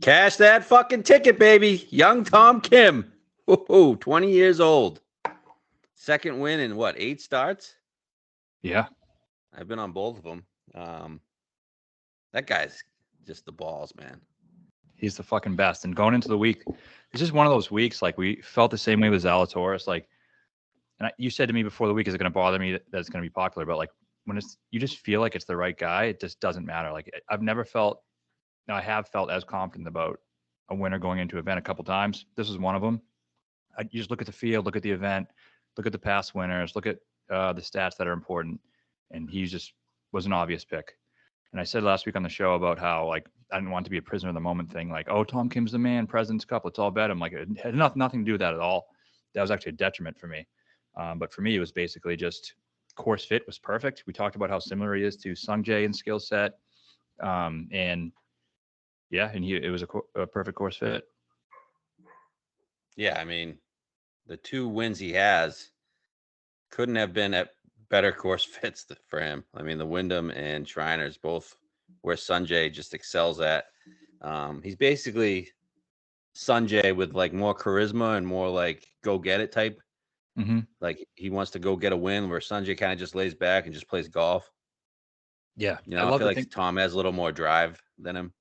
Cash that fucking ticket, baby. Young Tom Kim. Ooh, 20 years old. Second win in what, 8 starts? Yeah. I've been on both of them. That guy's just the balls, man. He's the fucking best. And going into the week, it's just one of those weeks, like we felt the same way with Zalatoris. Like, and you said to me before the week, is it going to bother me that it's going to be popular? But like when you just feel like it's the right guy, it just doesn't matter. Like I've never felt, now I have felt as confident about a winner going into an event a couple times. This is one of them. You just look at the field, look at the event, look at the past winners, look at the stats that are important. And he just was an obvious pick. And I said last week on the show about how, like, I didn't want to be a prisoner of the moment thing. Like, oh, Tom Kim's the man, President's Cup, let's all bet him. Like, it had nothing to do with that at all. That was actually a detriment for me. But for me, it was basically just course fit was perfect. We talked about how similar he is to Sungjae in skill set. And yeah, and it was a perfect course fit. Yeah, I mean, the 2 wins he has couldn't have been at better course fits for him. I mean, the Wyndham and Shriners, both where Sungjae just excels at. He's basically Sungjae with like more charisma and more like go get it type. Mm-hmm. Like he wants to go get a win, where Sungjae kind of just lays back and just plays golf. Yeah, You know, I feel like Tom has a little more drive than him.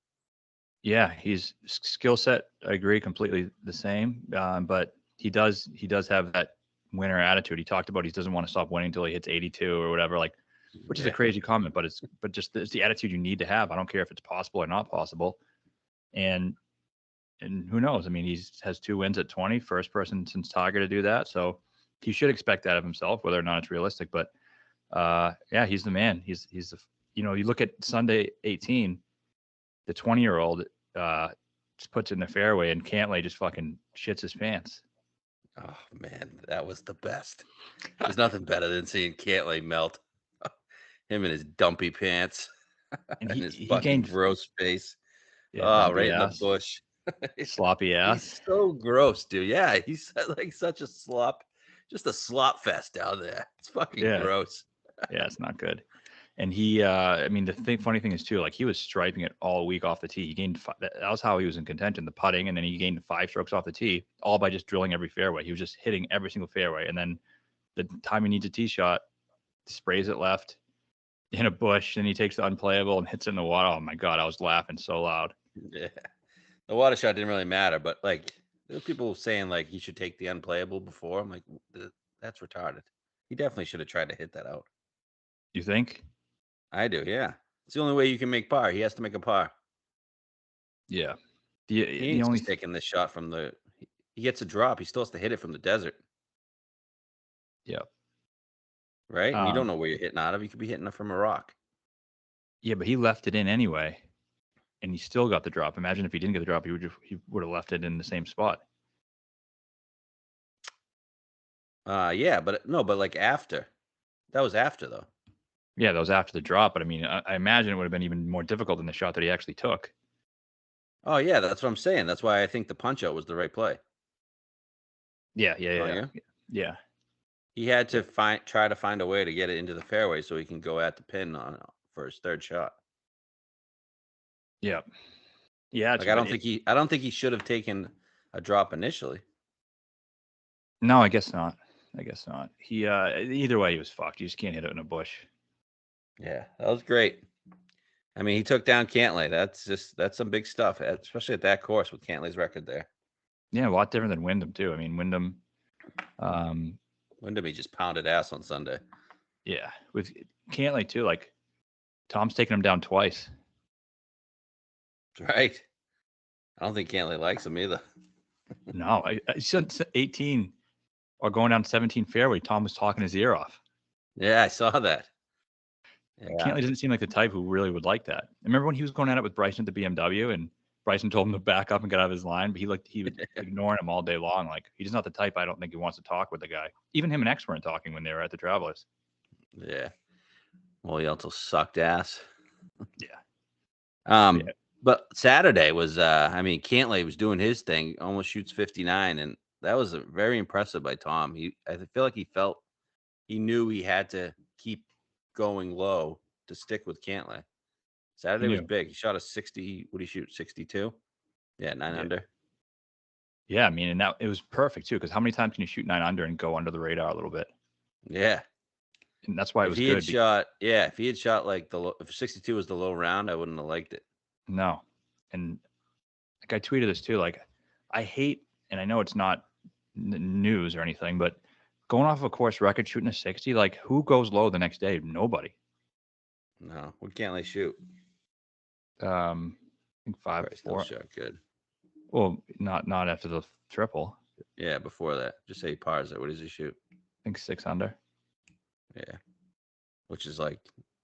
Yeah, he's skill set. I agree, completely the same. But he does have that winner attitude. He talked about he doesn't want to stop winning until he hits 82 or whatever. Like, which is a crazy comment, but it's the attitude you need to have. I don't care if it's possible or not possible. And who knows? I mean, he has 2 wins at 20, first person since Tiger to do that. So he should expect that of himself, whether or not it's realistic. But yeah, he's the man. He's the, you know, you look at Sunday 18. The 20-year-old just puts it in the fairway, and Cantlay just fucking shits his pants. Oh man, that was the best. There's nothing better than seeing Cantlay melt. Him in his dumpy pants and his fucking gross face. Yeah, right in the bush. Sloppy ass. He's so gross, dude. Yeah, he's like such a slop, just a slop fest down there. It's fucking gross. Yeah, it's not good. And he, I mean, funny thing is too, like he was striping it all week off the tee. He gained that was how he was in contention, the putting, and then he gained 5 strokes off the tee, all by just drilling every fairway. He was just hitting every single fairway, and then the time he needs a tee shot, sprays it left in a bush, and he takes the unplayable and hits it in the water. Oh my god, I was laughing so loud. Yeah, the water shot didn't really matter, but like there were people saying like he should take the unplayable before. I'm like, that's retarded. He definitely should have tried to hit that out. You think? I do, yeah. It's the only way you can make par. He has to make a par. Yeah. He ain't just taking this shot from the. He gets a drop. He still has to hit it from the desert. Yeah. Right? And you don't know where you're hitting out of. You could be hitting it from a rock. Yeah, but he left it in anyway, and he still got the drop. Imagine if he didn't get the drop, he would have left it in the same spot. Yeah, but like after. That was after though. Yeah, that was after the drop, but I mean, I imagine it would have been even more difficult than the shot that he actually took. Oh yeah, that's what I'm saying. That's why I think the punch out was the right play. Yeah. He had to try to find a way to get it into the fairway so he can go at the pin for his 3rd shot. Yeah. Yeah. Like I don't think he should have taken a drop initially. No, I guess not. He either way, he was fucked. You just can't hit it in a bush. Yeah, that was great. I mean, he took down Cantlay. That's some big stuff, especially at that course with Cantlay's record there. Yeah, a lot different than Wyndham too. I mean, Wyndham, he just pounded ass on Sunday. Yeah, with Cantlay too. Like Tom's taken him down twice. Right. I don't think Cantlay likes him either. No, I said 18 or going down 17 fairway. Tom was talking his ear off. Yeah, I saw that. Yeah. Cantlay doesn't seem like the type who really would like that. Remember when he was going at it with Bryson at the BMW, and Bryson told him to back up and get out of his line, but he was ignoring him all day long. Like he's not the type. I don't think he wants to talk with the guy. Even him and X weren't talking when they were at the Travelers. Yeah. Well, he also sucked ass. Yeah. But Saturday was, I mean, Cantlay was doing his thing, almost shoots 59, and that was very impressive by Tom. I feel like he knew he had to keep going low to stick with Cantlay. Saturday was knew. big. He shot a 60. What did he shoot? 62. Yeah, 9 Yeah. under. Yeah, I mean, and that it was perfect too. Because how many times can you shoot 9 under and go under the radar a little bit? Yeah. And that's why it If was he had good. shot, yeah, if he had shot like if 62 was the low round, I wouldn't have liked it. No, and like I tweeted this too. Like, I hate, and I know it's not news or anything, but going off a course record shooting a 60, like who goes low the next day? Nobody. No, we can't let shoot. I think 5 Probably still 4. shot good. Well, not after the triple. Yeah, before that, just say he pars it. What does he shoot? I think 6 under. Yeah, which is like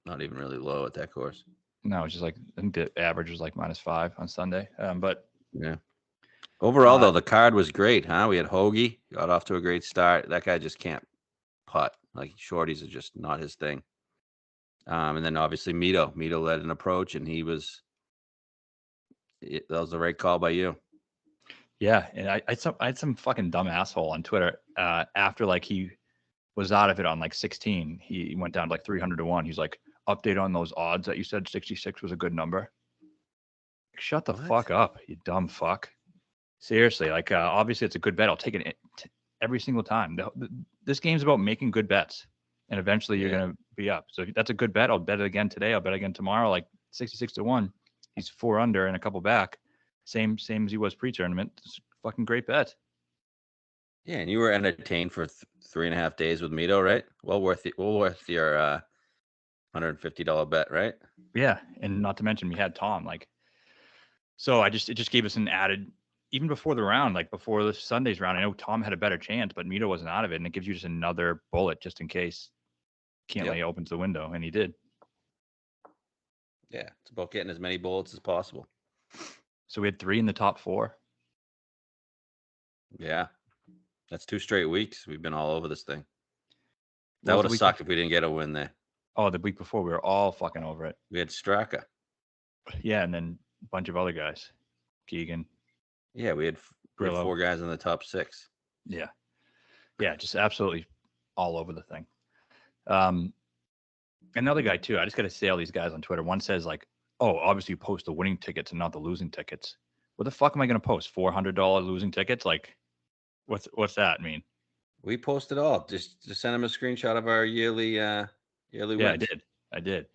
not even really low at that course. No, it's just like I think the average was like -5 on Sunday. But yeah. Overall, though, the card was great, huh? We had Hoagie, got off to a great start. That guy just can't putt. Like shorties are just not his thing. And then obviously Mito led an approach, and that was the right call by you. Yeah, and I had some fucking dumb asshole on Twitter after like he was out of it on like 16. He went down to like 300 to 1. He's like, update on those odds that you said 66 was a good number. Shut the fuck up, you dumb fuck. Seriously, like obviously it's a good bet. I'll take it every single time. This game's about making good bets, and eventually you're gonna be up. So if that's a good bet, I'll bet it again today. I'll bet again tomorrow. Like 66 to 1. He's 4 under and a couple back. Same as he was pre-tournament. It's a fucking great bet. Yeah, and you were entertained for 3.5 days with Mito, right? Well worth your $150 bet, right? Yeah, and not to mention we had Tom. Like, so it just gave us an added. Even before the round, like before the Sunday's round, I know Tom had a better chance, but Mito wasn't out of it, and it gives you just another bullet just in case Cantlay opens the window, and he did. Yeah, it's about getting as many bullets as possible. So we had 3 in the top 4. Yeah, that's 2 straight weeks. We've been all over this thing. That would have sucked if we didn't get a win there. Oh, the week before we were all fucking over it. We had Straka. Yeah, and then a bunch of other guys, Keegan. Yeah, we had 4 guys in the top 6. Yeah, just absolutely all over the thing. Another guy too. I just got to say all these guys on Twitter. One says like, "Oh, obviously you post the winning tickets and not the losing tickets." What the fuck am I going to post? $400 losing tickets? Like, what's that mean? We post it all. Just send him a screenshot of our yearly wins. Yeah, I did.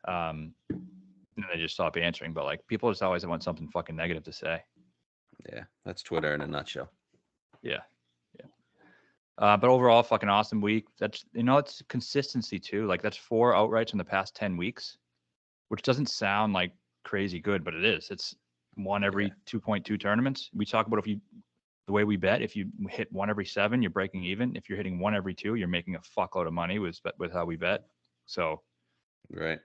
And they just stopped answering. But like, people just always want something fucking negative to say. Yeah, that's Twitter in a nutshell. Yeah. But overall, fucking awesome week. That's, it's consistency too. Like that's 4 outrights in the past 10 weeks, which doesn't sound like crazy good, but it is. It's 1 every 2.2 tournaments. We talk about the way we bet, if you hit 1 every 7, you're breaking even. If you're hitting 1 every 2, you're making a fuckload of money with how we bet. So. Right.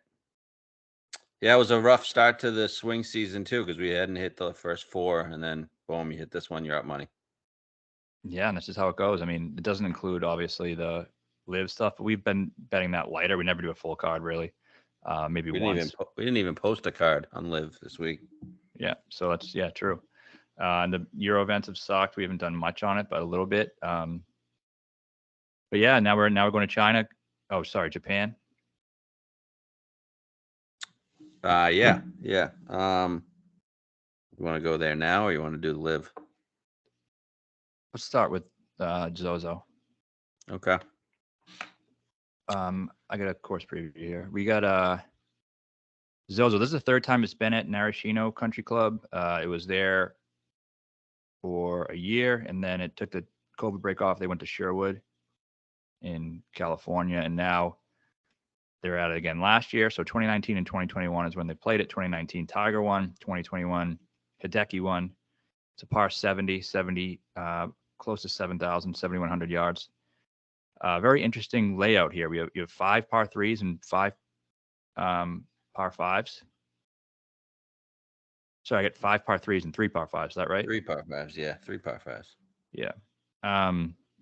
Yeah, it was a rough start to the swing season too, because we hadn't hit the first 4, and then boom, you hit this one, you're up money. Yeah, and that's just how it goes. I mean, it doesn't include obviously the LIV stuff, but we've been betting that lighter. We never do a full card really. Maybe once. We didn't even post a card on LIV this week. Yeah, so that's true. And the Euro events have sucked. We haven't done much on it, but a little bit. But yeah, now we're going to China. Oh, sorry, Japan. Yeah. You want to go there now, or you want to do the LIV? Let's start with ZOZO. Okay. I got a course preview here. We got ZOZO. This is the 3rd time it's been at Narashino Country Club. It was there for a year, and then it took the COVID break off. They went to Sherwood in California, and now they're at it again last year. So 2019 and 2021 is when they played it. 2019 Tiger won. 2021 Hideki won. It's a par 70, close to 7,100 yards. Very interesting layout here. You have 5 par 3s and 5 par 5s. Sorry, I got 5 par 3s and 3 par 5s. Is that right? 3 par 5s, yeah. 3 par 5s. Yeah.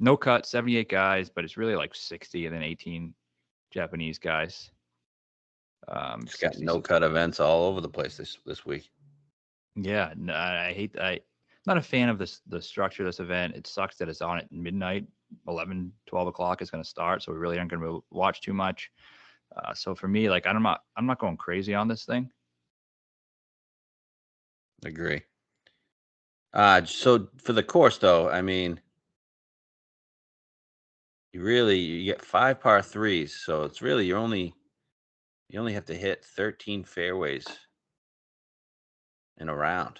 No cut, 78 guys, but it's really like 60 and then 18 Japanese guys. Just got no cut events all over the place this week. Yeah, no, I'm not a fan of the structure of this event. It sucks that it's on at midnight, 11, 12 o'clock is going to start, so we really aren't going to watch too much. So for me, like I'm not going crazy on this thing. Agree. So for the course, though, I mean, you get 5 par 3s, so it's really you only have to hit 13 fairways in a round.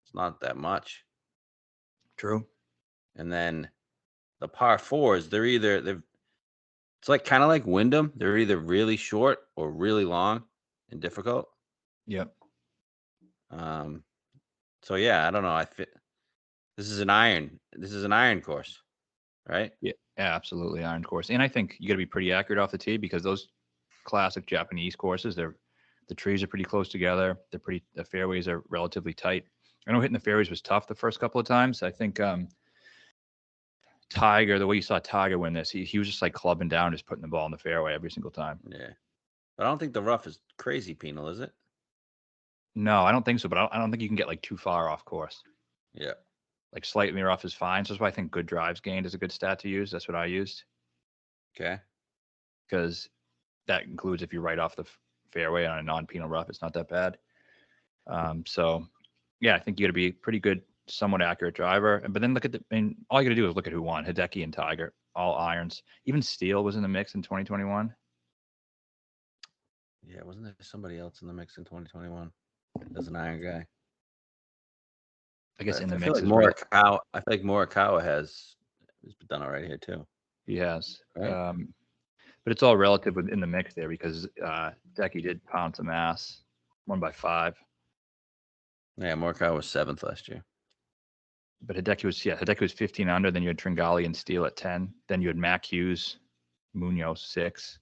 It's not that much. True. And then the par 4s, it's like kind of like Wyndham. They're either really short or really long and difficult. Yep. So yeah, I don't know. This is an iron course, right? Yeah, absolutely iron course. And I think you got to be pretty accurate off the tee because those classic Japanese courses, the trees are pretty close together. The fairways are relatively tight. I know hitting the fairways was tough the first couple of times. I think Tiger, the way you saw Tiger win this, he was just like clubbing down, just putting the ball in the fairway every single time. Yeah. But I don't think the rough is crazy penal, is it? No, I don't think so. But I don't think you can get like too far off course. Yeah. Like slightly rough is fine. So that's why I think good drives gained is a good stat to use. That's what I used. Okay. Because that includes if you're right off the fairway on a non-penal rough, it's not that bad. So, yeah, I think you got to be a pretty good, somewhat accurate driver. But then all you got to do is look at who won: Hideki and Tiger, all irons. Even Steele was in the mix in 2021. Yeah, wasn't there somebody else in the mix in 2021 as an iron guy? I guess in the I feel mix like is real. Morikawa has done it right here too. He has. Right? But it's all relative in the mix there because Hideki did pound some ass, won by 5. Yeah, Morikawa was 7th last year. But Hideki was 15 under. Then you had Tringali and Steele at 10. Then you had Mac Hughes, Munoz 6.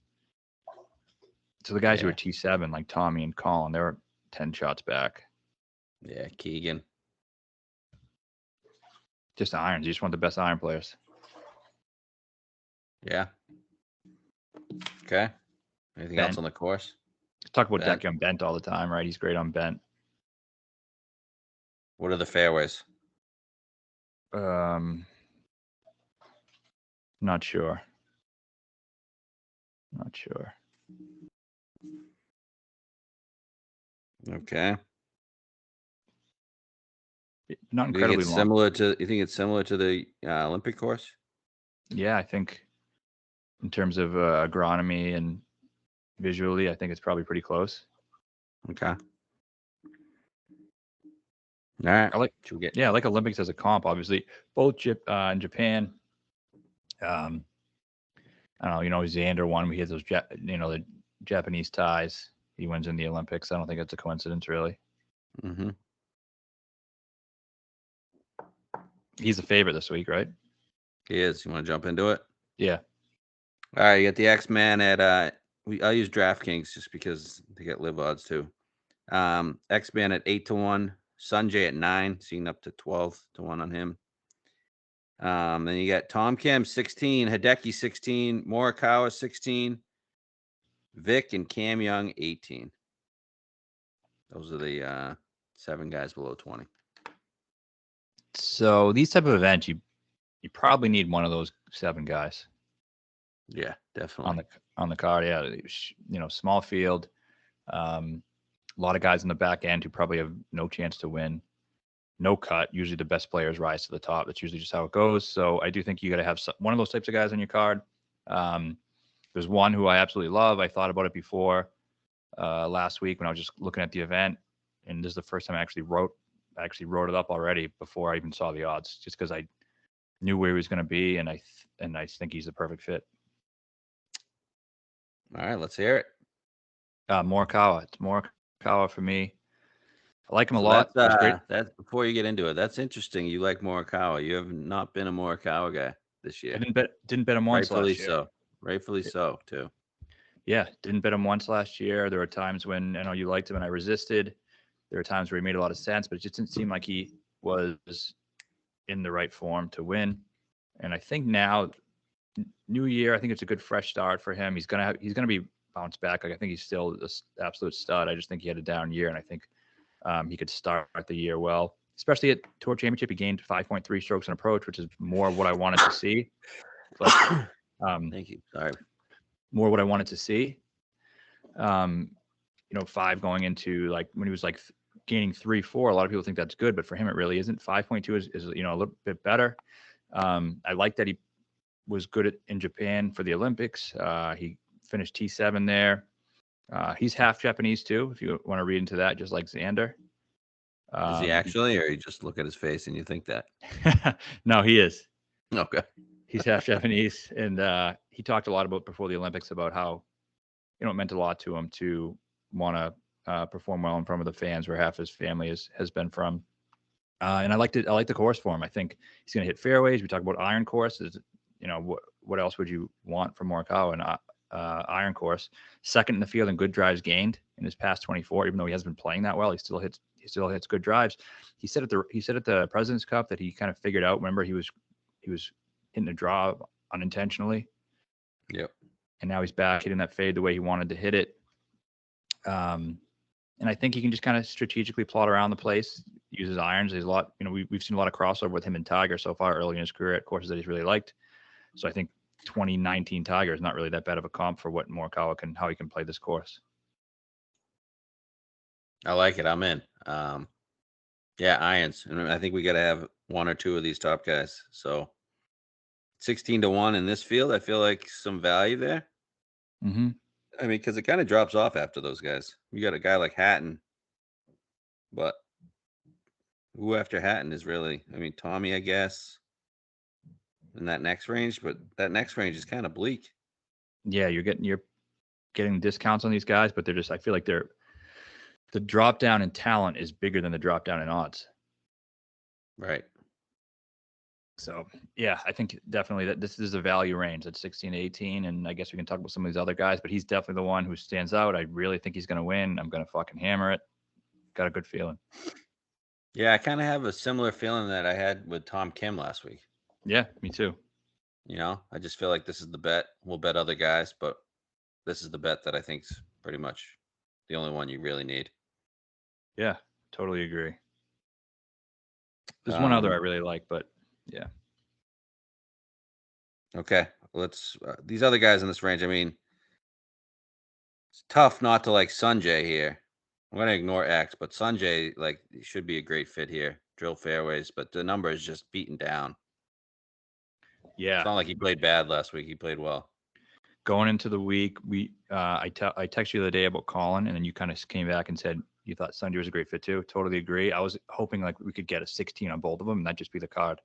So the guys who were T7, like Tommy and Colin, they were 10 shots back. Yeah, Keegan. Just irons. You just want the best iron players. Yeah. Okay. Anything else on the course? Let's talk about Hideki on bent all the time, right? He's great on bent. What are the fairways? Not sure. Not sure. Okay. Not incredibly long. You think it's similar to the Olympic course? Yeah, I think in terms of agronomy and visually, I think it's probably pretty close. Okay. All right. I like Olympics as a comp. Obviously, both in Japan. I don't know. Xander won. We had those, the Japanese ties. He wins in the Olympics. I don't think it's a coincidence, really. Mm-hmm. He's the favorite this week, right? He is. You want to jump into it? Yeah. All right. You got the X-Man at I'll use DraftKings just because they get live odds too. X-Man at 8-1, Sanjay at 9, seeing up to 12-1 on him. Then you got Tom Kim 16, Hideki 16, Morikawa 16, Vic and Cam Young 18. Those are the 7 guys below 20. So these type of events, you probably need one of those 7 guys. Yeah, definitely on the card. Yeah, small field, a lot of guys in the back end who probably have no chance to win. No cut. Usually the best players rise to the top. That's usually just how it goes. So I do think you got to have one of those types of guys on your card. There's one who I absolutely love. I thought about it before last week when I was just looking at the event, and this is the first time I actually wrote it up already before I even saw the odds, just because I knew where he was going to be, and I think he's the perfect fit. All right, let's hear it. Morikawa. It's Morikawa for me. I like him a lot. That's great. That's before you get into it. That's interesting. You like Morikawa. You have not been a Morikawa guy this year. I didn't bet him once last year. Rightfully so, too. Yeah, didn't bet him once last year. There were times when I know you liked him and I resisted. There were times where he made a lot of sense, but it just didn't seem like he was in the right form to win. And I think now, new year, I think it's a good fresh start for him. He's gonna be bounced back. Like, I think he's still an absolute stud. I just think he had a down year, and I think he could start the year well, especially at Tour Championship. He gained 5.3 strokes in approach, which is more what I wanted to see. But thank you. Sorry. More what I wanted to see. 5 going into, like, when he was like gaining 3-4. A lot of people think that's good, but for him, it really isn't. 5.2 is a little bit better. I like that he was good in Japan for the Olympics. He finished T7 there. He's half Japanese too, if you want to read into that, just like Xander. Is he actually, or you just look at his face and you think that? No, he is. Okay. He's half Japanese, and he talked a lot about before the Olympics about how it meant a lot to him to want to perform well in front of the fans, where half his family has been from. And I liked it. I like the course for him. I think he's going to hit fairways. We talk about iron courses. What else would you want from Morikawa? And iron course, second in the field in good drives gained in his past 24. Even though he hasn't been playing that well, he still hits good drives. He said at the President's Cup that he kind of figured out. Remember, he was hitting a draw unintentionally. Yep. And now he's back hitting that fade the way he wanted to hit it. And I think he can just kind of strategically plot around the place, use his irons. There's a lot, we've seen a lot of crossover with him and Tiger so far early in his career at courses that he's really liked. So I think 2019 Tiger is not really that bad of a comp for what Morikawa how he can play this course. I like it. I'm in. Yeah, irons. And I think we got to have one or two of these top guys. So 16-1 in this field, I feel like some value there. Mm-hmm. I mean, because it kind of drops off after those guys. You got a guy like Hatton, but who after Hatton is really, Tommy, I guess, in that next range, but that next range is kind of bleak. Yeah, you're getting discounts on these guys, but I feel like the drop down in talent is bigger than the drop down in odds. Right. So yeah, I think definitely that this is a value range at 16 to 18. And I guess we can talk about some of these other guys, but he's definitely the one who stands out. I really think he's going to win. I'm going to fucking hammer it. Got a good feeling. Yeah, I kind of have a similar feeling that I had with Tom Kim last week. Yeah, me too. I just feel like this is the bet. We'll bet other guys, but this is the bet that I think's pretty much the only one you really need. Yeah, totally agree. There's one other I really like, but yeah. Okay, let's these other guys in this range. It's tough not to like Sanjay here. I'm gonna ignore X, but Sanjay should be a great fit here. Drill fairways, but the number is just beaten down. Yeah, it's not like he played bad last week. He played well. Going into the week, I texted you the other day about Colin, and then you kind of came back and said you thought Sanjay was a great fit too. Totally agree. I was hoping we could get a 16 on both of them, and that'd just be the card.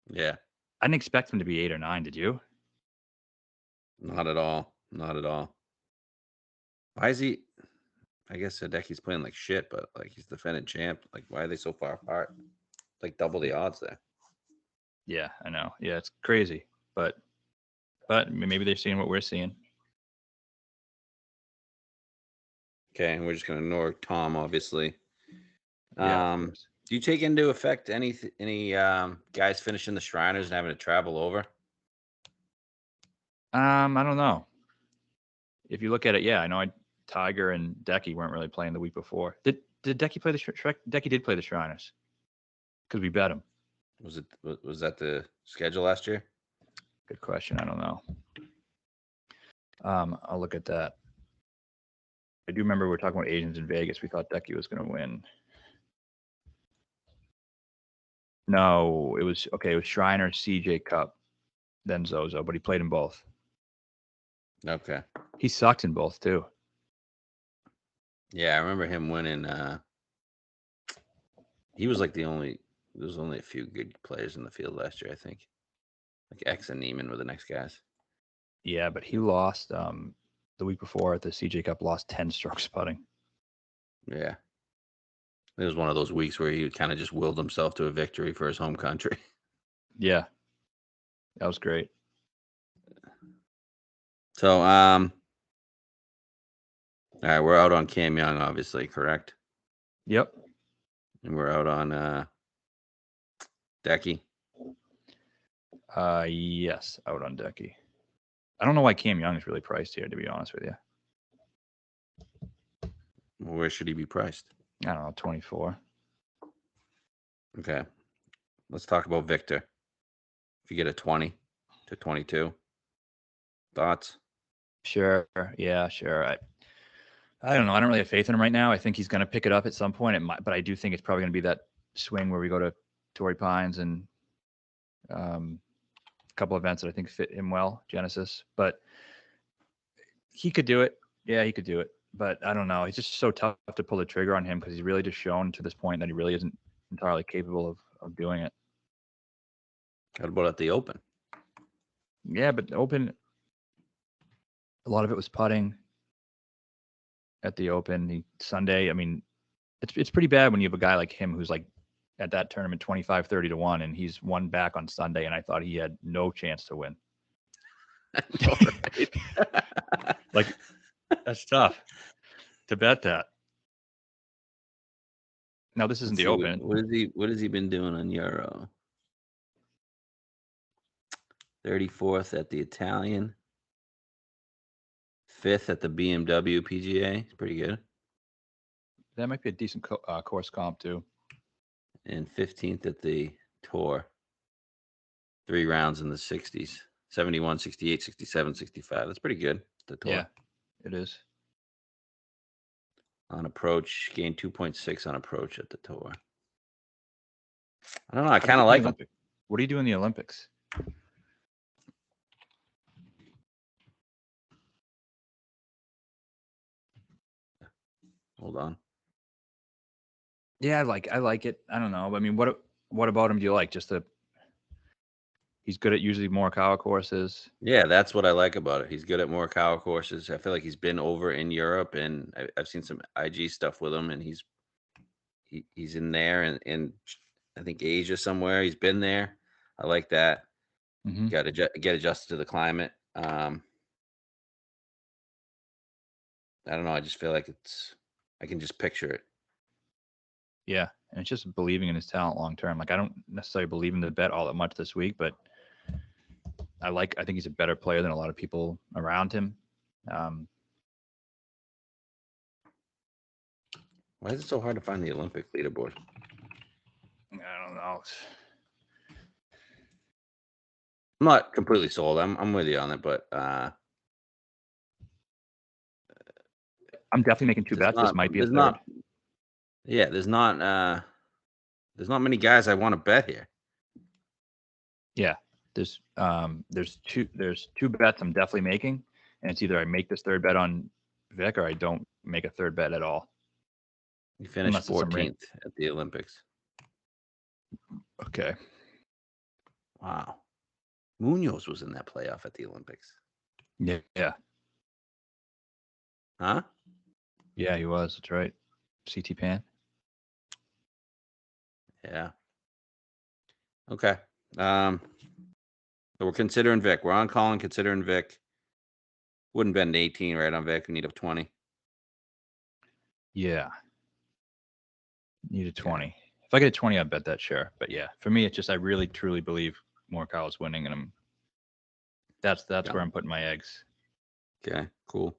Yeah. I didn't expect him to be 8 or 9. Did you? Not at all. Not at all. Why is he? I guess Hideki's playing like shit, but he's defending champ. Why are they so far apart? Double the odds there. Yeah, I know. Yeah, it's crazy, but maybe they're seeing what we're seeing. Okay, and we're just gonna ignore Tom, obviously. Yeah. Do you take into effect any guys finishing the Shriners and having to travel over? I don't know. If you look at it, yeah, I know Tiger and Decky weren't really playing the week before. Did Decky play the Decky did play the Shriners because we bet him. Was that the schedule last year? Good question. I don't know. I'll look at that. I do remember we were talking about Asians in Vegas. We thought Decky was going to win. No, it was Shriner, CJ Cup, then Zozo, but he played in both. Okay. He sucked in both too. Yeah, I remember him winning. He was there was only a few good players in the field last year, I think. X and Neiman were the next guys. Yeah, but he lost the week before at the CJ Cup, lost 10 strokes putting. Yeah. It was one of those weeks where he kind of just willed himself to a victory for his home country. Yeah. That was great. So, all right, we're out on Cam Young, obviously, correct? Yep. And we're out on Decky. Yes, out on Decky. I don't know why Cam Young is really priced here, to be honest with you. Where should he be priced? I don't know, 24. Okay. Let's talk about Victor. If you get a 20 to 22, thoughts? Sure. Yeah, sure. I don't know. I don't really have faith in him right now. I think he's going to pick it up at some point. It might, but I do think it's probably going to be that swing where we go to Torrey Pines and a couple events that I think fit him well, Genesis. But he could do it. Yeah, he could do it. But I don't know. It's just so tough to pull the trigger on him because he's really just shown to this point that he really isn't entirely capable of doing it. What about at the Open? Yeah, but the Open, a lot of it was putting at the Open. Sunday, I mean, it's pretty bad when you have a guy like him who's like at that tournament 25-30-1, and he's won back on Sunday, and I thought he had no chance to win. Like, that's tough to bet that. Now, this isn't the Open. What has he been doing on Euro? 34th at the Italian. 5th at the BMW PGA. It's pretty good. That might be a decent course comp too. And 15th at the Tour. 3 rounds in the 60s. 71, 68, 67, 65. That's pretty good. The Tour. Yeah, it is. On approach, gained 2.6 on approach at the Tour. I don't know. I kind of like him. What do you do in the Olympics? Hold on. Yeah, I like it. I don't know. I mean, what about him do you like? Just he's good at usually Morikawa courses. Yeah, that's what I like about it. He's good at Morikawa courses. I feel like he's been over in Europe, and I've seen some IG stuff with him, and he's in there, and I think Asia somewhere. He's been there. I like that. Mm-hmm. Got to get adjusted to the climate. I don't know. I just feel like I can just picture it. Yeah, and it's just believing in his talent long term. Like, I don't necessarily believe in the bet all that much this week, but I think he's a better player than a lot of people around him. Why is it so hard to find the Olympic leaderboard? I don't know. I'm not completely sold. I'm with you on it, but I'm definitely making 2 bets. This might be a third. There's not many guys I want to bet here. Yeah, there's 2 bets I'm definitely making, and it's either I make this third bet on Vic or I don't make a third bet at all. You finished 14th at the Olympics. Okay. Wow. Munoz was in that playoff at the Olympics. Yeah. Huh? Yeah, he was. That's right. CT Pan. Yeah. Okay. So we're considering Vic. We're on call and considering Vic. Wouldn't bet an 18 right on Vic. We need a 20. Yeah. Need a 20. Okay. If I get a 20, I'd bet that, sure. But yeah, for me, it's just I really truly believe Morikawa's winning, and that's where I'm putting my eggs. Okay, cool.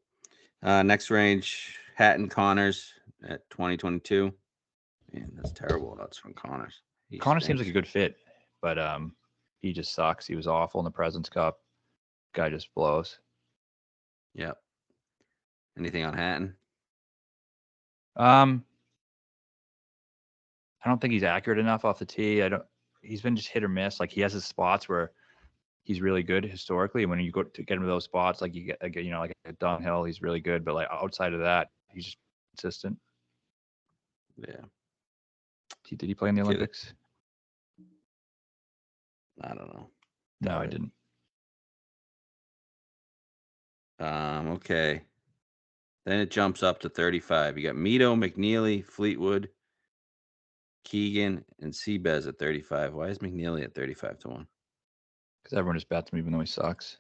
Next range, Hatton Connors at 2022. Man, that's terrible odds from Connors. Connors seems like a good fit, but he just sucks. He was awful in the President's Cup. Guy just blows. Yep. Anything on Hatton? I don't think he's accurate enough off the tee. He's been just hit or miss. Like, he has his spots where he's really good historically. And when you go to get him to those spots, like you get, like a downhill, he's really good. But like outside of that, he's just consistent. Yeah. Did he play in the Olympics? I don't know. No, I didn't. Okay. Then it jumps up to 35. You got Mito, McNeely, Fleetwood, Keegan, and Seabez at 35. Why is McNeely at 35-1? Because everyone just bets him even though he sucks.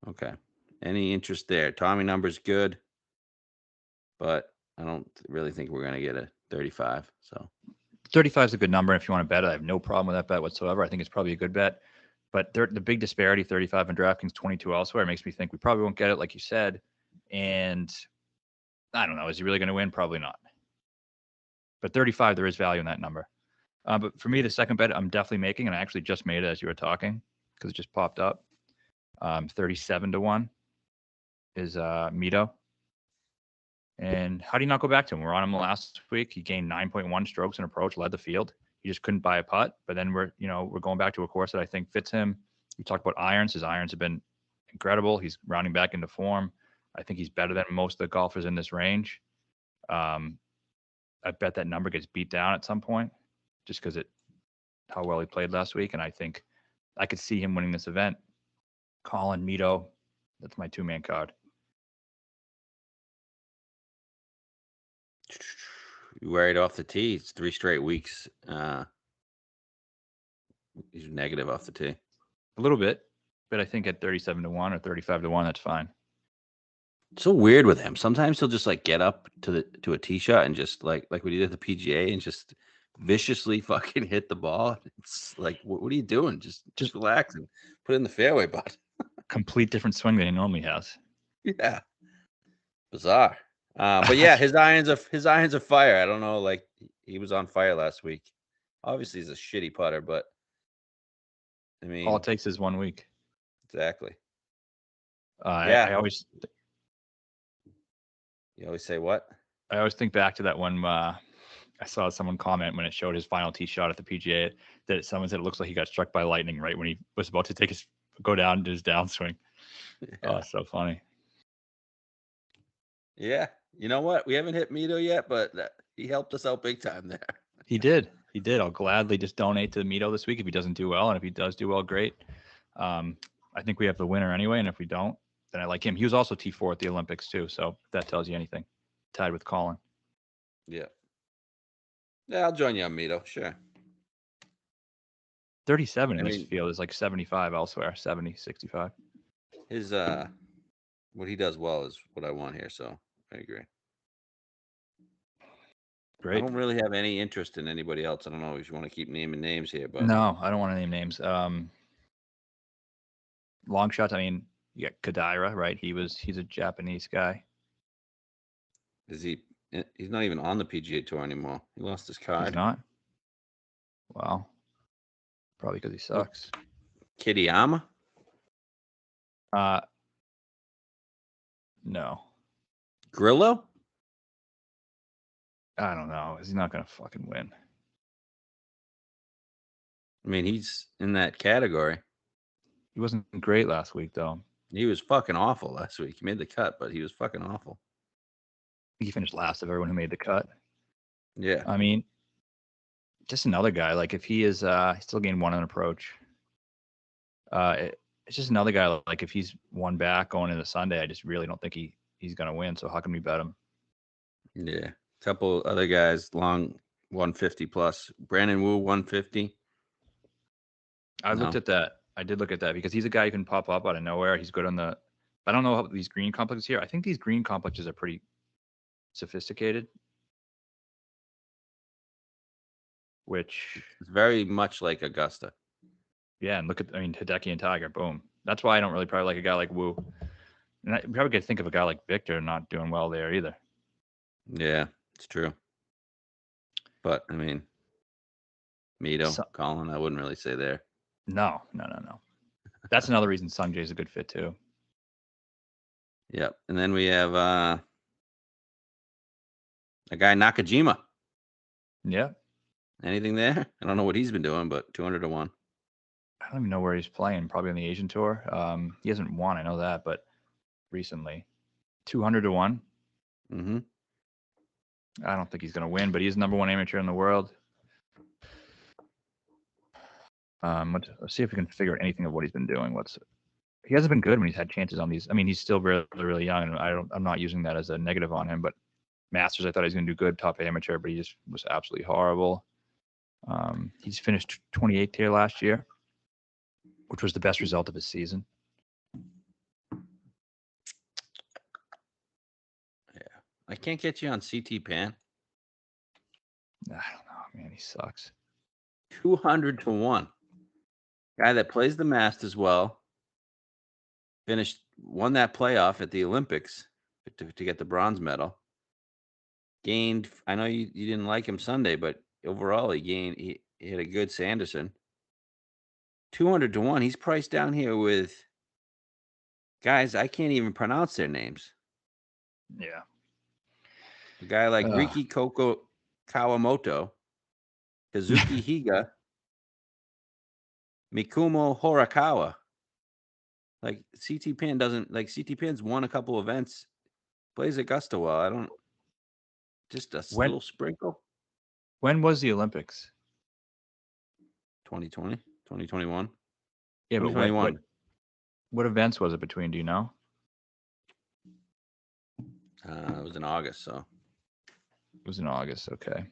Okay. Any interest there? Tommy number's good, but I don't really think we're going to get a 35. So 35 is a good number. If you want to bet it, I have no problem with that bet whatsoever. I think it's probably a good bet. But the big disparity, 35 in DraftKings, 22 elsewhere, makes me think we probably won't get it, like you said. And I don't know. Is he really going to win? Probably not. But 35, there is value in that number. But for me, the second bet I'm definitely making, and I actually just made it as you were talking because it just popped up. 37-1 is Mito. And how do you not go back to him? We're on him last week. He gained 9.1 strokes in approach, led the field. He just couldn't buy a putt. But then we're going back to a course that I think fits him. We talked about irons. His irons have been incredible. He's rounding back into form. I think he's better than most of the golfers in this range. I bet that number gets beat down at some point just because how well he played last week. And I think I could see him winning this event. Colin, Mito, that's my two-man card. You worried off the tee. It's 3 straight weeks. He's negative off the tee. A little bit, but I think at 37-1 or 35-1, that's fine. It's so weird with him. Sometimes he'll just like get up to a tee shot and just like what he did at the PGA and just viciously fucking hit the ball. It's like, what are you doing? Just relax and put it in the fairway, bud. Complete different swing than he normally has. Yeah, bizarre. But yeah, his irons are fire. I don't know, like he was on fire last week. Obviously, he's a shitty putter, but I mean, all it takes is 1 week. Exactly. Yeah. You always say what? I always think back to that one. I saw someone comment when it showed his final tee shot at the PGA that someone said it looks like he got struck by lightning right when he was about to go down to his downswing. Yeah. Oh, so funny. Yeah. You know what? We haven't hit Mito yet, but he helped us out big time there. He did. I'll gladly just donate to Mito this week if he doesn't do well. And if he does do well, great. I think we have the winner anyway. And if we don't, then I like him. He was also T4 at the Olympics too. So if that tells you anything. Tied with Colin. Yeah. Yeah, I'll join you on Mito. Sure. 37 in this field is like 75 elsewhere. 70, 65. His what he does well is what I want here, so I agree. Great. I don't really have any interest in anybody else. I don't know if you want to keep naming names here, but no, I don't want to name names. Long shots. I mean, you got Kadaira, right? He's a Japanese guy. Is he? He's not even on the PGA Tour anymore. He lost his card. He's not. Wow. Probably because he sucks. Kitayama? No. Grillo? I don't know. He's not gonna fucking win. I mean, he's in that category. He wasn't great last week, though. He was fucking awful last week. He made the cut, but he was fucking awful. He finished last of everyone who made the cut. Yeah. I mean, just another guy. Like if he is, he still gained 1 on approach. It's just another guy. Like if he's 1 back going into Sunday, I just really don't think he's gonna win. So how can we bet him? Yeah. A couple other guys, long 150 plus. Brandon Wu, 150. I looked at that. I did look at that because he's a guy who can pop up out of nowhere. He's good on the. I don't know how these green complexes here. I think these green complexes are pretty sophisticated. Which is very much like Augusta. Yeah, and look at Hideki and Tiger, boom. That's why I don't really probably like a guy like Wu. And I probably could think of a guy like Victor not doing well there either. Yeah, it's true. But I mean, Mito, Colin, I wouldn't really say there. No. That's another reason Sungjae's a good fit too. Yep. And then we have a guy Nakajima. Yeah. Anything there? I don't know what he's been doing, but 200-1. I don't even know where he's playing. Probably on the Asian tour. He hasn't won, I know that, but recently, 200-1. Mm-hmm. I don't think he's going to win, but he's number 1 amateur in the world. Let's see if we can figure out anything of what he's been doing. He hasn't been good when he's had chances on these. I mean, he's still really, really young, and I'm not using that as a negative on him. But Masters, I thought he was going to do good, top amateur, but he just was absolutely horrible. He's finished 28th here last year, which was the best result of his season. Yeah, I can't get you on CT Pan. I don't know, man. He sucks. 200-1. Guy that plays the Masters well. Won that playoff at the Olympics to get the bronze medal. Gained. I know you didn't like him Sunday, but overall he hit a good Sanderson. 200-1. He's priced down here with guys I can't even pronounce their names. Yeah. A guy like Riki Koko Kawamoto, Kazuki Higa, Mikumo Horikawa. Like CT Pan doesn't like CT Pan's won a couple events, plays Augusta well. I don't just a little sprinkle. When was the Olympics? 2020, 2021. Yeah, 2021. but what events was it between? Do you know? It was in August, so It was in August. Okay.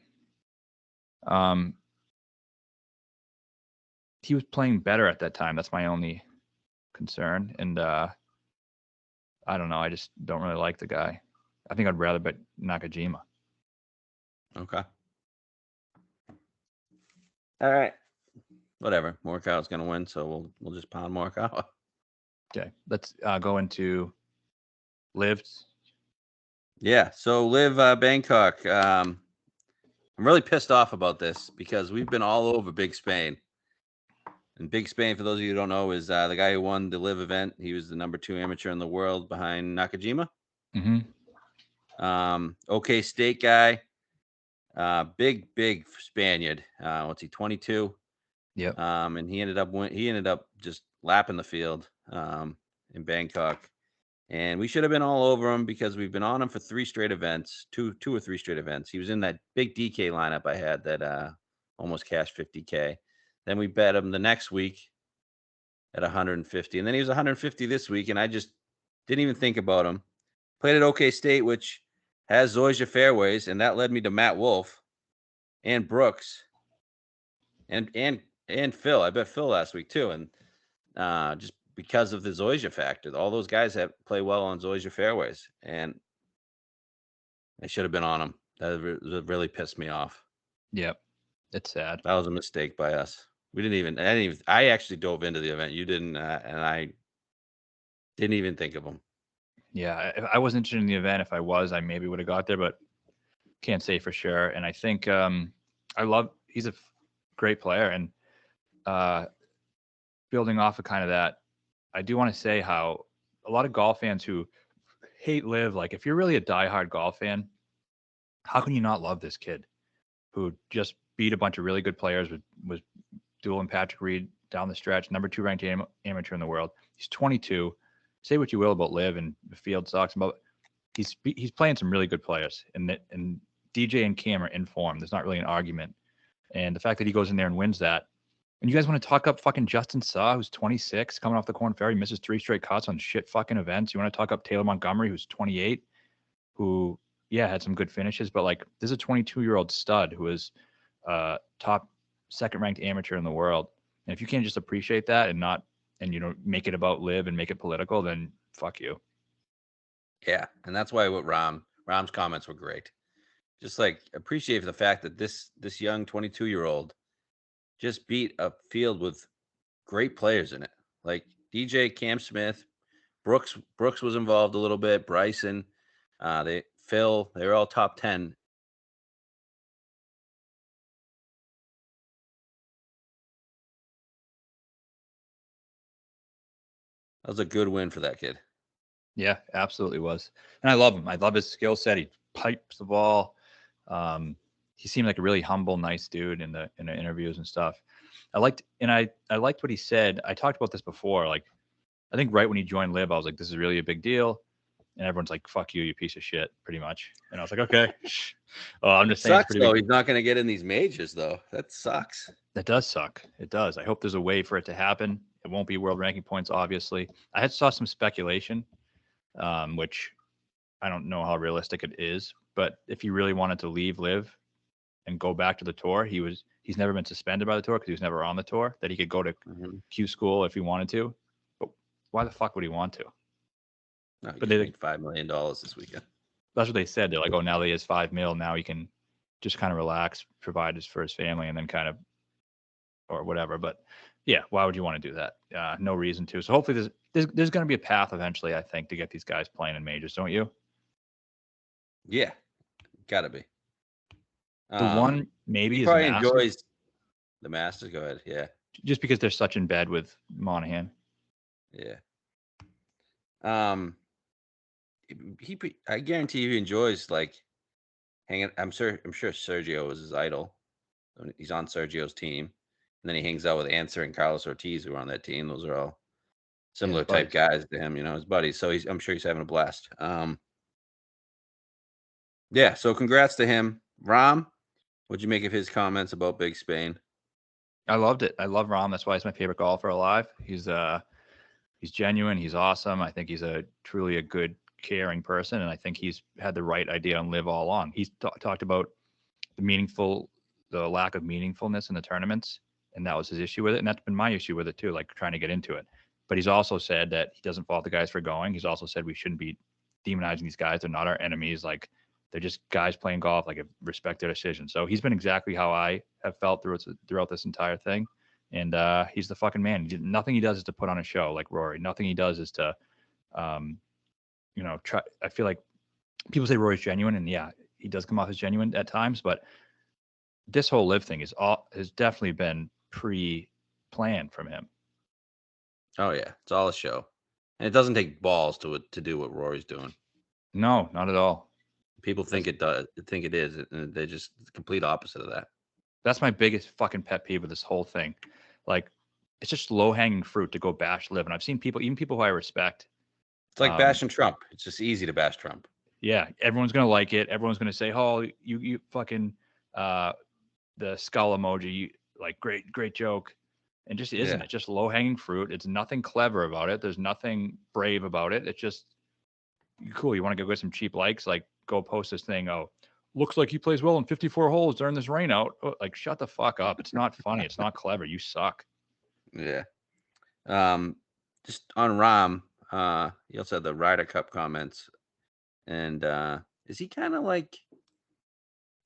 He was playing better at that time. That's my only concern. And I don't know. I just don't really like the guy. I think I'd rather bet Nakajima. okay. All right. Whatever. Morikawa's gonna win, so we'll just pound Morikawa. Okay. Let's go into LIV. Yeah. So LIV Bangkok. I'm really pissed off about this because we've been all over Big Spain. And Big Spain, for those of you who don't know, is the guy who won the LIV event. He was the #2 amateur in the world behind Nakajima. Mm-hmm. OK State guy. Big Spaniard. What's he? 22. Yep. And he ended up just lapping the field in Bangkok. And we should have been all over him because we've been on him for 3 straight events, two or three straight events. He was in that big DK lineup I had that almost cashed 50K. Then we bet him the next week at 150. And then he was 150 this week, and I just didn't even think about him. Played at OK State, which has ZOZO fairways, and that led me to Matt Wolf and Brooks and Phil. I bet Phil last week too. And just because of the ZOZO factor, all those guys play well on ZOZO fairways, and I should have been on them. That really pissed me off. Yep. It's sad. That was a mistake by us. I actually dove into the event. You didn't, and I didn't even think of them. Yeah, if I wasn't interested in the event. If I was, I maybe would have got there, but can't say for sure. And I think he's a great player. And building off of kind of that, I do want to say how a lot of golf fans who hate LIV, like if you're really a diehard golf fan, how can you not love this kid who just beat a bunch of really good players, was dueling Patrick Reed down the stretch, #2 ranked amateur in the world. He's 22. Say what you will about LIV and the field sucks, but he's playing some really good players, and DJ and Cam are in form. There's not really an argument. And the fact that he goes in there and wins that, and you guys want to talk up fucking Justin Suh, who's 26, coming off the Corn Ferry, misses 3 straight cuts on shit fucking events. You want to talk up Taylor Montgomery, who's 28, who, yeah, had some good finishes, but like, this is a 22-year-old stud who is top 2nd-ranked amateur in the world. And if you can't just appreciate that and make it about LIV and make it political, then fuck you. Yeah, and that's why Ram's comments were great. Just like appreciate the fact that this young 22-year-old just beat a field with great players in it, like DJ, Cam Smith, Brooks was involved a little bit, Bryson, Phil, they were all top 10. That was a good win for that kid. Yeah, absolutely was. And I love him. I love his skill set. He pipes the ball. He seemed like a really humble, nice dude in the interviews and stuff. I liked what he said. I talked about this before. Like, I think right when he joined LIV, I was like, this is really a big deal. And everyone's like, fuck you, you piece of shit, pretty much. And I was like, okay. I'm just saying. Sucks, though. He's not going to get in these majors, though. That sucks. That does suck. It does. I hope there's a way for it to happen. It won't be world ranking points, obviously. I saw some speculation, which I don't know how realistic it is. But if he really wanted to leave LIV and go back to the tour, he's never been suspended by the tour because he was never on the tour, that he could go to Q school if he wanted to. But why the fuck would he want to? No, but they made $5 million this weekend. That's what they said. They're like, oh, now that he has $5 million, now he can just kind of relax, provide for his family, and then kind of, or whatever. But yeah, why would you want to do that? No reason to. So hopefully there's going to be a path eventually, I think, to get these guys playing in majors, don't you? Yeah, gotta be. The one maybe he is probably Masters. Enjoys the Masters. Go ahead, yeah. Just because they're such in bed with Monahan. Yeah. I guarantee he enjoys like hanging. I'm sure Sergio is his idol. He's on Sergio's team, and then he hangs out with Answer and Carlos Ortiz, who are on that team. Those are all similar type guys to him, his buddies. So I'm sure he's having a blast. Yeah. So congrats to him, Rom. What'd you make of his comments about Big Spain? I loved it. I love Rom. That's why he's my favorite golfer alive. He's genuine. He's awesome. I think he's truly a good, caring person, and I think he's had the right idea on LIV all along. He's talked about the lack of meaningfulness in the tournaments, and that was his issue with it, and that's been my issue with it too, like trying to get into it. But he's also said that he doesn't fault the guys for going. He's also said we shouldn't be demonizing these guys. They're not our enemies. Like, they're just guys playing golf. Like, respect their decision. So he's been exactly how I have felt throughout this entire thing. And he's the fucking man. Nothing he does is to put on a show like Rory. Nothing he does is to, try. I feel like people say Rory's genuine, and yeah, he does come off as genuine at times. But this whole LIV thing has definitely been pre-planned from him. Oh yeah, it's all a show, and it doesn't take balls to do what Rory's doing. No, not at all. People think it does. Think it is, and they're just the complete opposite of that. That's my biggest fucking pet peeve with this whole thing. Like, it's just low-hanging fruit to go bash LIV. And I've seen people, even people who I respect. It's like bashing Trump. It's just easy to bash Trump. Yeah, everyone's gonna like it. Everyone's gonna say, "Oh, you fucking the skull emoji, like great joke," and just isn't. It's just low-hanging fruit. It's nothing clever about it. There's nothing brave about it. It's just cool. You want to go get some cheap likes? Like, go post this thing. Oh, looks like he plays well in 54 holes during this rain out. Oh, like, shut the fuck up. It's not funny. It's not clever. You suck. Yeah. Just on Rom, he also had the Ryder Cup comments. And is he kind of like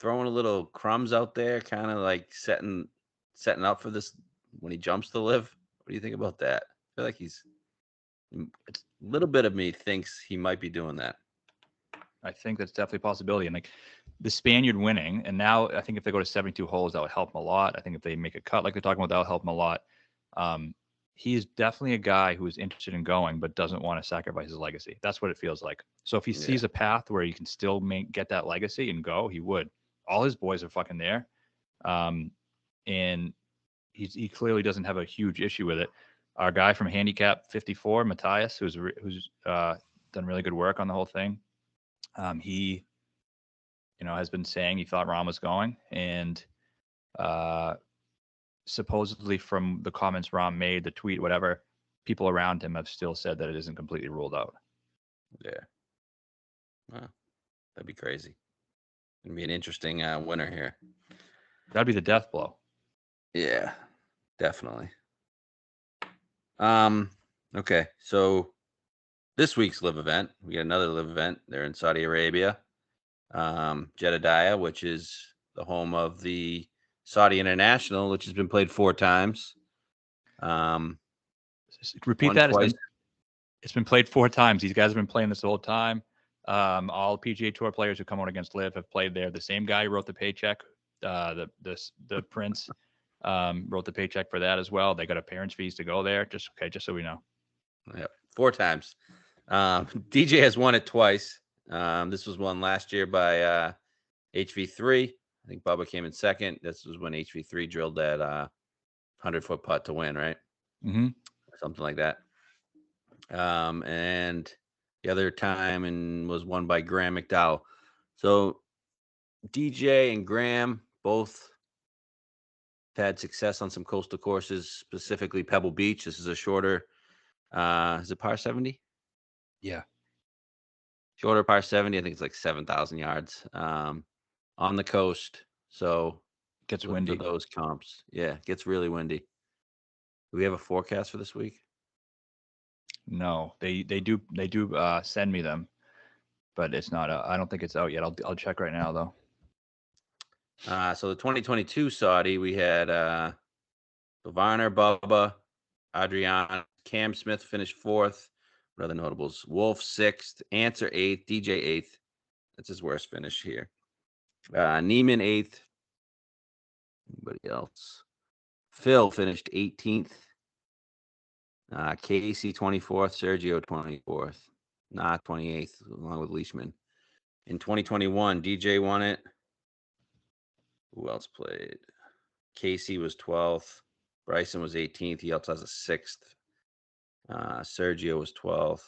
throwing a little crumbs out there, kind of like setting up for this when he jumps to LIV? What do you think about that? I feel like it's a little bit of me thinks he might be doing that. I think that's definitely a possibility. And like the Spaniard winning, and now I think if they go to 72 holes, that would help him a lot. I think if they make a cut like they're talking about, that'll help him a lot. He is definitely a guy who is interested in going, but doesn't want to sacrifice his legacy. That's what it feels like. So if he sees a path where he can still get that legacy and go, he would. All his boys are fucking there. And he clearly doesn't have a huge issue with it. Our guy from Handicap 54, Matthias, who's done really good work on the whole thing. He, has been saying he thought Rom was going, and supposedly from the comments Rom made, the tweet, whatever, people around him have still said that it isn't completely ruled out. Yeah. Well, that'd be crazy. It'd be an interesting winner here. That'd be the death blow. Yeah, definitely. Okay, so this week's LIV event, we got another LIV event. They're in Saudi Arabia, Jeddah, which is the home of the Saudi International, which has been played 4 times. Repeat that. It's been played 4 times. These guys have been playing this the whole time. All PGA Tour players who come out against LIV have played there. The same guy who wrote the paycheck, the Prince, wrote the paycheck for that as well. They got appearance fees to go there. Just so we know. Yep, 4 times. DJ has won it twice. This was won last year by HV3. I think Bubba came in second. This was when HV3 drilled that 100-foot putt to win, right? Mm-hmm. Something like that. And the other time was won by Graham McDowell. So DJ and Graham both had success on some coastal courses, specifically Pebble Beach. This is a shorter, is it par 70? Yeah. Shorter par 70. I think it's like 7,000 yards on the coast. So gets windy. For those comps. Yeah, it gets really windy. Do we have a forecast for this week? No, they do send me them, but it's not. I don't think it's out yet. I'll check right now though. So the 2022 Saudi, we had Varner, Bubba, Adrian, Cam Smith finished 4th. What other notables? Wolf 6th, Answer 8th, DJ 8th. That's his worst finish here. Neiman 8th. Anybody else? Phil finished 18th. Casey 24th, Sergio 24th, 28th, along with Leishman. In 2021, DJ won it. Who else played? Casey was 12th. Bryson was 18th. He also has a 6th. Sergio was 12th.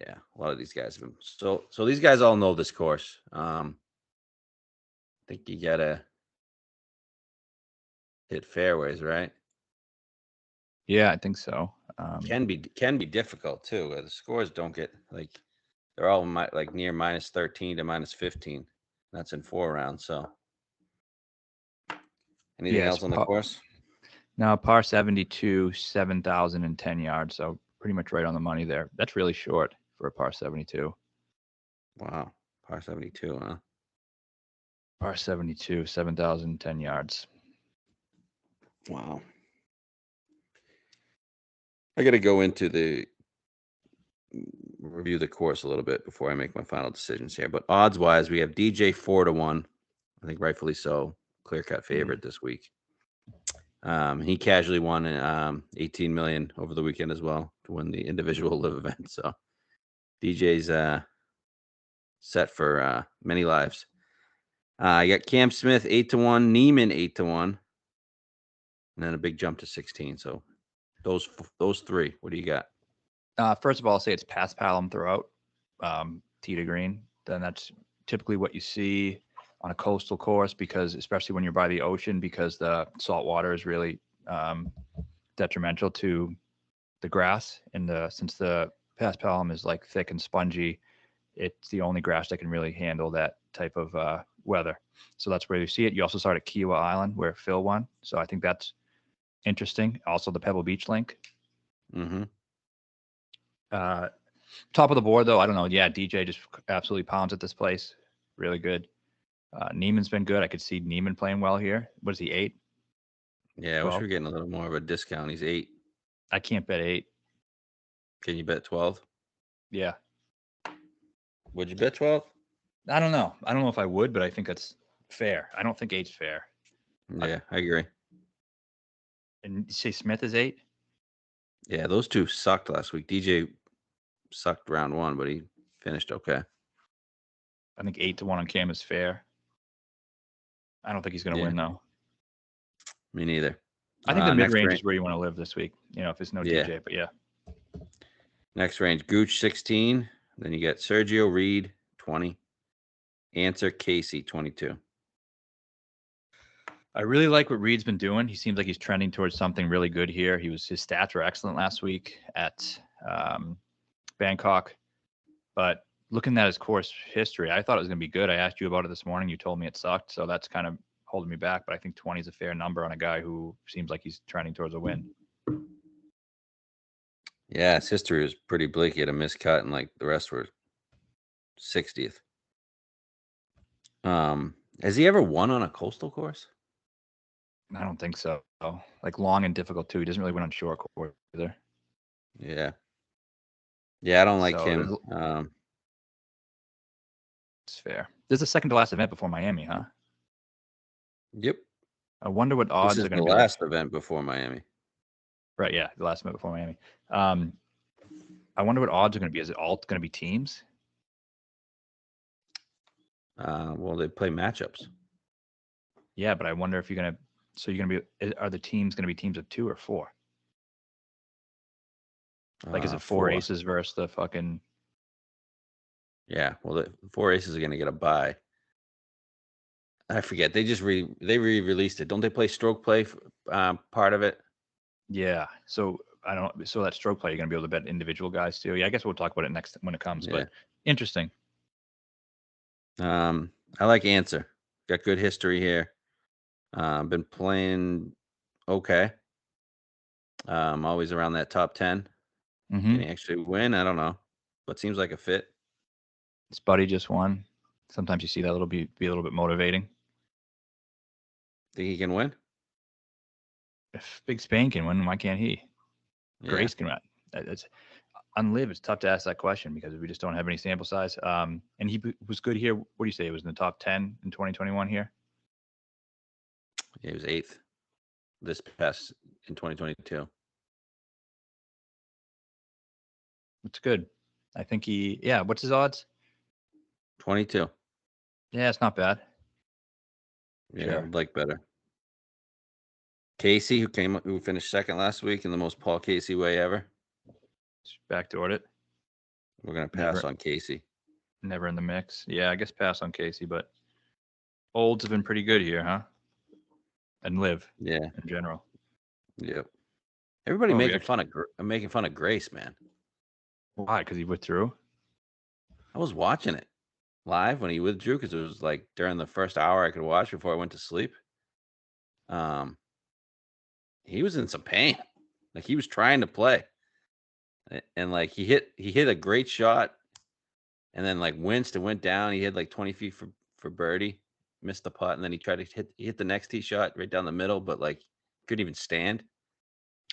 Yeah, a lot of these guys have been so these guys all know this course. I think you gotta hit fairways, right? Yeah, I think so. Can be difficult too. The scores don't get like they're all like near minus 13 to minus 15. That's in 4 rounds. So anything else on the course? Now par 72, 7,010 yards. So pretty much right on the money there. That's really short for a par 72. Wow, par 72, huh? Par 72, 7,010 yards. Wow. I got to go into review the course a little bit before I make my final decisions here. But odds wise, we have DJ 4-1. I think rightfully so. Clear cut favorite this week. He casually won 18 million over the weekend as well to win the individual live event. So DJ's set for many lives. I got Cam Smith 8-1, Neiman 8-1, and then a big jump to 16. So those three. What do you got? First of all, I'll say it's pass palam throughout, tee to green. Then that's typically what you see on a coastal course, because especially when you're by the ocean, because the salt water is really detrimental to the grass. And since the pass palam is like thick and spongy, it's the only grass that can really handle that type of weather. So that's where you see it. You also start at Kiawah Island where Phil won. So I think that's interesting. Also the Pebble Beach link. Mm-hmm. Top of the board, though, I don't know. Yeah, DJ just absolutely pounds at this place. Really good. Neiman's been good. I could see Neiman playing well here. What is he, 8? Yeah, 12? I wish we were getting a little more of a discount. He's 8. I can't bet 8. Can you bet 12? Yeah. Would you bet 12? I don't know. I don't know if I would, but I think that's fair. I don't think 8's fair. Yeah, I agree. And you say Smith is 8? Yeah, those two sucked last week. DJ sucked round 1, but he finished okay. I think 8-1 on Cam is fair. I don't think he's going to win, though. Me neither. I think the mid-range is where you want to live this week, if it's no DJ, but yeah. Next range, Gooch 16. Then you got Sergio Reed 20. Answer Casey 22. I really like what Reed's been doing. He seems like he's trending towards something really good here. His stats were excellent last week at Bangkok, but looking at his course history, I thought it was going to be good. I asked you about it this morning. You told me it sucked, so that's kind of holding me back. But I think 20 is a fair number on a guy who seems like he's trending towards a win. Yeah, his history was pretty bleak. He had a miscut, and like the rest were 60th. Has he ever won on a coastal course? I don't think so. Like long and difficult too. He doesn't really win on short course either. Yeah. Yeah, I don't like him. It's fair. This is the second to last event before Miami, huh? Yep. I wonder what odds are going to be. The last event before Miami. Right, yeah, the last event before Miami. I wonder what odds are going to be. Is it all going to be teams? Well, they play matchups. Yeah, but I wonder if you're going to. So you're going to be. Are the teams going to be teams of 2 or 4? Like, is it 4 aces versus the fucking? Yeah, well, the 4 aces are going to get a bye. I forget. They just re-released it. Don't they play stroke play part of it? Yeah. So I don't know. So that stroke play, you're going to be able to bet individual guys too. Yeah, I guess we'll talk about it next when it comes. Yeah. But interesting. I like Answer. Got good history here. Been playing okay. Always around that top 10. Mm-hmm. Can he actually win? I don't know, but seems like a fit. His buddy just won. Sometimes you see that be a little bit motivating. Think he can win? If Big Spain can win, why can't he? Yeah. Grace can win. It's on LIV. It's tough to ask that question because we just don't have any sample size. And he was good here. What do you say? It was in the top 10 in 2021 here. Yeah, he was 8th this past in 2022. It's good. I think what's his odds? 22. Yeah, it's not bad. Yeah, Sure. I'd like better. Casey, who finished second last week in the most Paul Casey way ever. Just backdoored it. We're gonna pass on Casey. Never in the mix. Yeah, I guess pass on Casey, but olds have been pretty good here, huh? And LIV. Yeah. In general. Yep. Everybody Oh, making fun of Grace, man. Why? Because he withdrew? I was watching it live when he withdrew because it was like during the first hour I could watch before I went to sleep. He was in some pain. Like he was trying to play. And like he hit a great shot and then like winced and went down. He hit like 20 feet for birdie, missed the putt, and then he tried to hit the next tee shot right down the middle, but like couldn't even stand.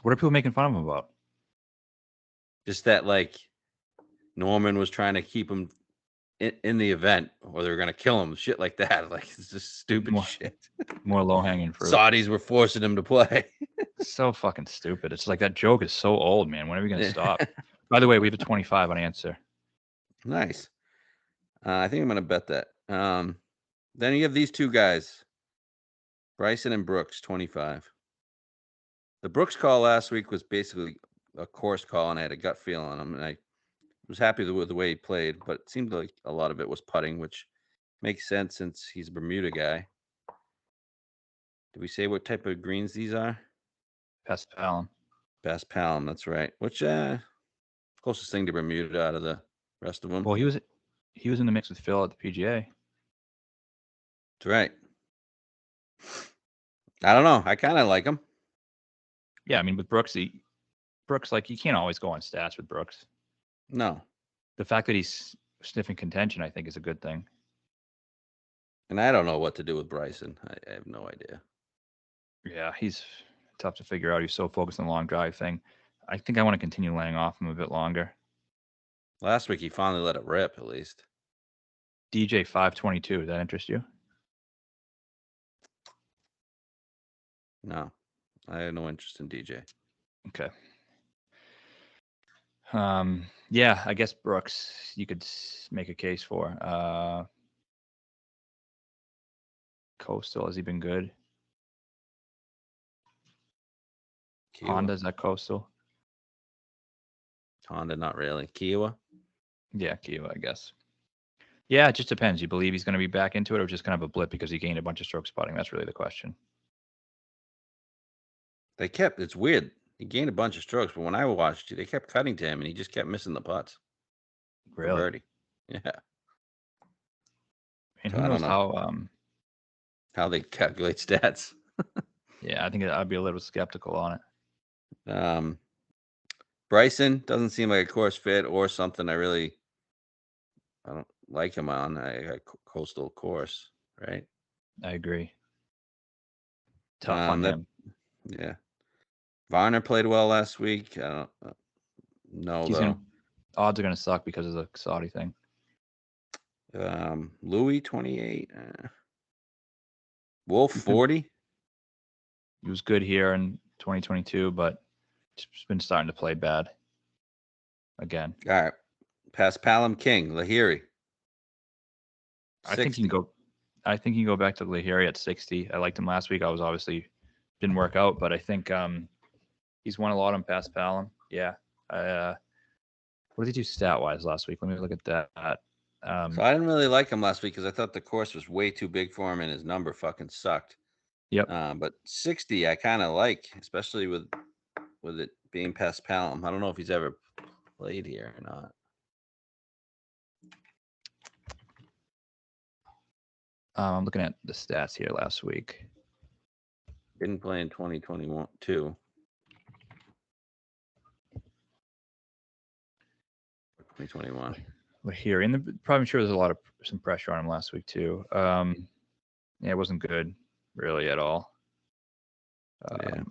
What are people making fun of him about? Just that like Norman was trying to keep him in the event, or they were gonna kill him. Shit like that. Like it's just stupid shit. More low hanging fruit. Saudis were forcing him to play. So fucking stupid. It's like that joke is so old, man. When are we gonna stop? By the way, we have a 25 on answer. Nice. I think I'm gonna bet that. Then you have these two guys, Bryson and Brooks, 25. The Brooks call last week was basically a course call, and I had a gut feel on him, and I was happy with the way he played, but it seemed like a lot of it was putting, which makes sense since he's a Bermuda guy. Did we say what type of greens these are? Paspalum. Paspalum, that's right. Which closest thing to Bermuda out of the rest of them. Well, he was in the mix with Phil at the PGA. That's right. I don't know. I kind of like him. Yeah, I mean, with Brooks, like you can't always go on stats with Brooks. No. The fact that he's sniffing contention, I think, is a good thing. And I don't know what to do with Bryson. I have no idea. Yeah, he's tough to figure out. He's so focused on the long drive thing. I think I want to continue laying off him a bit longer. Last week, he finally let it rip, at least. DJ 522, does that interest you? No, I have no interest in DJ. Okay. Yeah, I guess Brooks, you could make a case for. Coastal, has he been good? Kiowa. Honda, is that Coastal? Honda, not really. Kiowa? Yeah, Kiowa, I guess. Yeah, it just depends. You believe he's going to be back into it or just kind of a blip because he gained a bunch of stroke spotting? That's really the question. It's weird. He gained a bunch of strokes, but when I watched it, they kept cutting to him and he just kept missing the putts. Really? For birdie. Yeah. And who knows how they calculate stats. Yeah, I think I'd be a little skeptical on it. Bryson doesn't seem like a course fit or something I don't like him on a coastal course, right? I agree. Tough on him. Yeah. Varner played well last week. I don't know, though. Odds are going to suck because of the Saudi thing. Louis, 28. Wolf, 40. He was good here in 2022, but it's been starting to play bad again. All right. Paspalum King, Lahiri. 60. I think you can go back to Lahiri at 60. I liked him last week. I was obviously didn't work out, but I think he's won a lot on Paspalum. Yeah. What did he do stat-wise last week? Let me look at that. So I didn't really like him last week because I thought the course was way too big for him and his number fucking sucked. Yep. But 60 I kind of like, especially with it being Paspalum. I don't know if he's ever played here or not. I'm looking at the stats here last week. Didn't play in 2021 too. 2021. Lahiri, and probably sure there's some pressure on him last week too. Yeah, it wasn't good really at all. Yeah.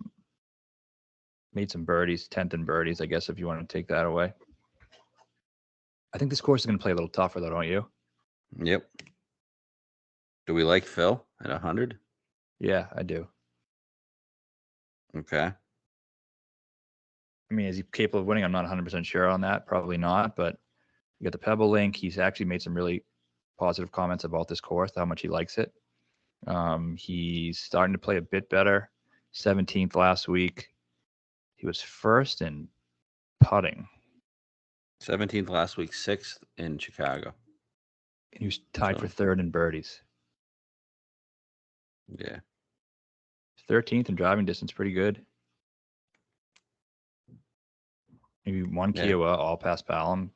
Made some birdies, 10th in birdies, I guess, if you want to take that away. I think this course is going to play a little tougher, though, don't you? Yep. Do we like Phil at 100? Yeah, I do. Okay. I mean, is he capable of winning? I'm not 100% sure on that. Probably not, but you got the Pebble link. He's actually made some really positive comments about this course, how much he likes it. He's starting to play a bit better. 17th last week. He was first in putting. 17th last week, 6th in Chicago. And he was tied for third in birdies. Yeah. 13th in driving distance, pretty good. Maybe one Kiowa, all past Palom.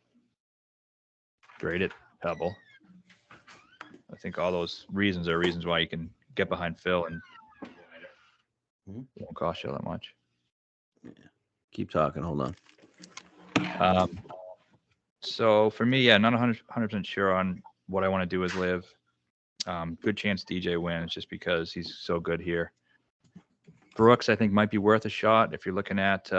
Great at Pebble. I think all those reasons are reasons why you can get behind Phil and it won't cost you that much. Yeah. Keep talking. Hold on. So for me, yeah, not 100% sure on what I want to do with LIV. Good chance DJ wins just because he's so good here. Brooks, I think, might be worth a shot if you're looking at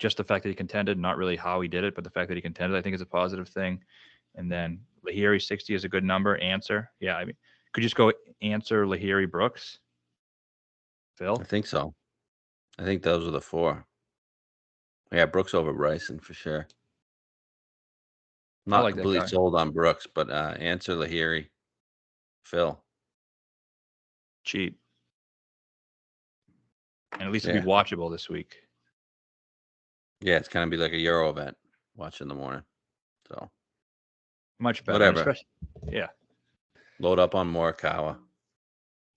just the fact that he contended, not really how he did it, but the fact that he contended, I think, is a positive thing. And then Lahiri 60 is a good number. Answer, yeah, I mean, could you just go Answer, Lahiri, Brooks? Phil? I think so. I think those are the 4. Yeah, Brooks over Bryson for sure. Not like completely sold on Brooks, but Answer, Lahiri, Phil. Cheap. And at least it'll be watchable this week. Yeah, it's going to be like a Euro event. Watch in the morning. So much better. Whatever. Yeah. Load up on Morikawa.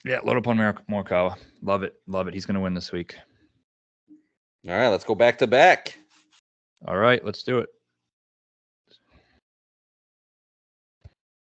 Yeah, load up on Morikawa. Love it. Love it. He's going to win this week. All right, let's go back to back. All right, let's do it.